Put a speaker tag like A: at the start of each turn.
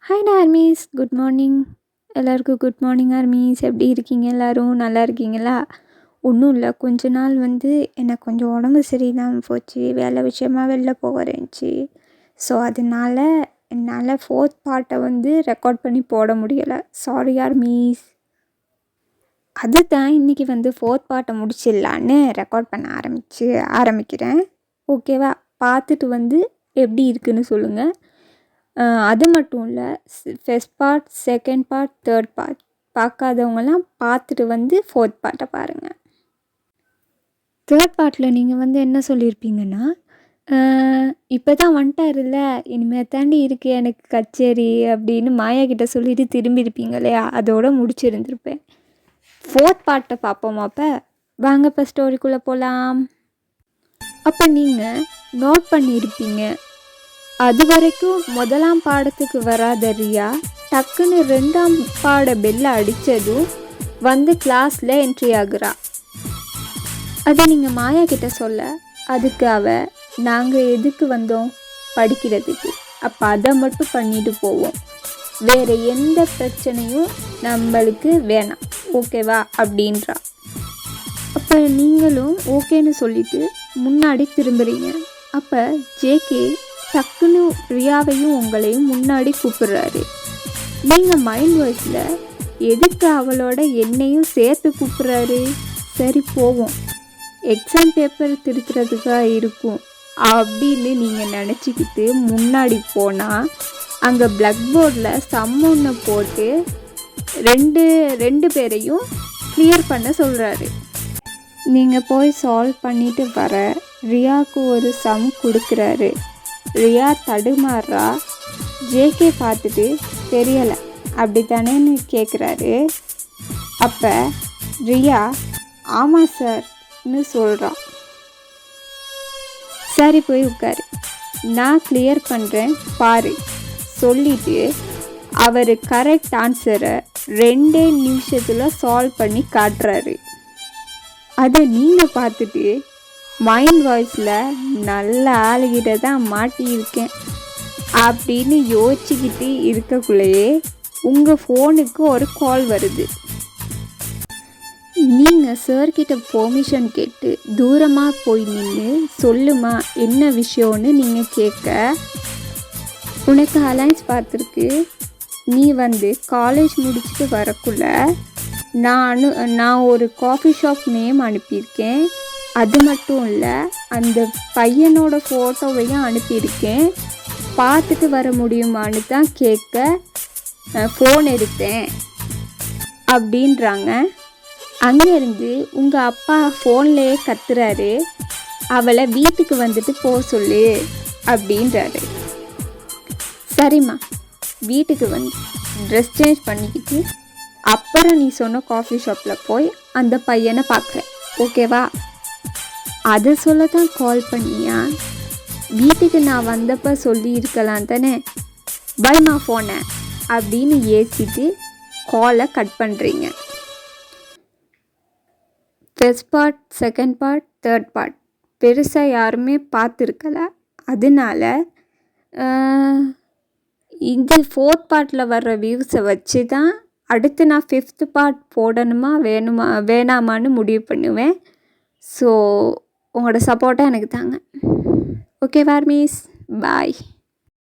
A: Hi armies, good morning. எல்லாருக்கும் good morning armies. எப்படி இருக்கீங்க? எல்லோரும் நல்லா இருக்கீங்களா? ஒன்றும் இல்லை, கொஞ்ச நாள் எனக்கு கொஞ்சம் உடம்பு சரியில்லாமல் போச்சு. வேலை விஷயமாக வெளில போக இருந்துச்சு. ஸோ அதனால் என்னால் ஃபோர்த் பார்ட்டை ரெக்கார்ட் பண்ணி போட முடியலை. Sorry armies. அதுதான் இன்றைக்கி ஃபோர்த் பார்ட்டை முடிச்சிடலான்னு ரெக்கார்ட் பண்ண ஆரம்பிக்கிறேன். ஓகேவா? பார்த்துட்டு எப்படி இருக்குன்னு சொல்லுங்கள். அது மட்டும் இல்லை, first part, second part, third part பார்க்காதவங்கலாம் பார்த்துட்டு ஃபோர்த் பார்ட்டை பாருங்கள். தேர்ட் பார்ட்டில் நீங்கள் என்ன சொல்லியிருப்பீங்கன்னா, இப்போ தான் வந்துட்டாருல்ல, இனிமேல் தாண்டி இருக்கு எனக்கு கச்சேரி அப்படின்னு மாயா கிட்ட சொல்லிட்டு திரும்பியிருப்பீங்க இல்லையா? அதோடு முடிச்சிருந்துருப்பேன். ஃபோர்த் பார்ட்டை பார்ப்போமா? அப்போ வாங்க இப்போ ஸ்டோரிக்குள்ளே போகலாம். அப்போ நீங்கள் நோட் பண்ணியிருப்பீங்க, அது வரைக்கும் முதலாம் பாடத்துக்கு வராத ரியா டக்குன்னு 2ஆம் பாட பெல்ல அடித்ததும் கிளாஸில் என்ட்ரி ஆகுறா. அதை நீங்கள் மாயா கிட்ட சொல்ல, அதுக்கு நாங்கள் எதுக்கு வந்தோம்? படிக்கிறதுக்கு. அப்போ அதை மட்டும் பண்ணிட்டு போவோம், வேறு எந்த பிரச்சனையும் நம்மளுக்கு வேணாம், ஓகேவா அப்படின்றா. அப்போ நீங்களும் ஓகேன்னு சொல்லிட்டு முன்னாடி திரும்புகிறீங்க. அப்போ ஜேகே டக்குன்னு ரியாவையும் உங்களையும் முன்னாடி கூப்பிடுறாரு. நீங்கள் மைண்ட் வாய்ஸில் எதுக்கு அவளோட என்னையும் சேர்த்து கூப்பிட்றாரு? சரி போவோம், எக்ஸாம் பேப்பர் திருத்துறதுக்காக இருக்கும் அப்படின்னு நீங்கள் நினச்சிக்கிட்டு முன்னாடி போனால் அங்கே பிளாக் போர்டில் சம் ஒன்று போட்டு ரெண்டு பேரையும் கிளியர் பண்ண சொல்கிறாரு. நீங்கள் போய் சால்வ் பண்ணிட்டு வர ரியாவுக்கு ஒரு சம் கொடுக்குறாரு. ரியா தடுமாறுறா. ஜேகே பார்த்துட்டு தெரியலை அப்படி தானேன்னு கேட்குறாரு. அப்போ ரியா ஆமாம் சார்னு சொல்கிறான். சரி போய் உட்காரு, நான் கிளியர் பண்ணுறேன் பாரு சொல்லிட்டு அவர் கரெக்ட் ஆன்சரை 2 நிமிஷத்தில் சால்வ் பண்ணி காட்டுறாரு. அதை நீங்கள் பார்த்துட்டு மைண்ட் வாய்ஸில் நல்ல ஆளுகிட்ட தான் மாட்டியிருக்கேன் அப்படின்னு யோசிச்சுக்கிட்டு இருக்கக்குள்ளேயே உங்கள் ஃபோனுக்கு ஒரு கால் வருது. நீங்கள் சார்கிட்ட பெர்மிஷன் கேட்டு தூரமாக போய் நின்று சொல்லுமா என்ன விஷயம்னு நீங்கள் கேட்க, உனக்கு அலைன்ஸ் பார்த்துருக்கு, நீ காலேஜ் முடிச்சுட்டு வரக்குள்ள நான் ஒரு காஃபி ஷாப் நேம் அனுப்பியிருக்கேன். அது மட்டும் இல்லை, அந்த பையனோட ஃபோட்டோவையும் அனுப்பியிருக்கேன், பார்த்துட்டு வர முடியுமான்னு தான் கேட்க ஃபோன் எடுத்தேன் அப்படின்றாங்க. அங்கேருந்து உங்கள் அப்பா ஃபோன்லேயே கத்துறாரு, அவளை வீட்டுக்கு போக சொல்லு அப்படின்றாரு. சரிம்மா, வீட்டுக்கு ட்ரெஸ் சேஞ்ச் பண்ணிக்கிட்டு அப்புறம் நீ சொன்ன காஃபி ஷாப்பில் போய் அந்த பையனை பார்க்குறேன், ஓகேவா? அதை சொல்ல தான் கால் பண்ணியா? வீட்டுக்கு நான் வந்தப்போ சொல்லியிருக்கலாம் தானே, பைமா ஃபோனை அப்படின்னு ஏசிட்டு காலை கட் பண்ணுறீங்க. First part, second part, third part பெருசாக யாருமே பார்த்துருக்கல. அதனால இந்த ஃபோர்த் பார்ட்டில் வர்ற வியூஸை வச்சு தான் அடுத்து நான் 5th பார்ட் போடணுமா வேணாமான்னு முடிவு பண்ணுவேன். ஸோ உங்களோட சப்போர்ட்டை எனக்கு தாங்க. ஓகே ஆர்மீஸ், பாய்.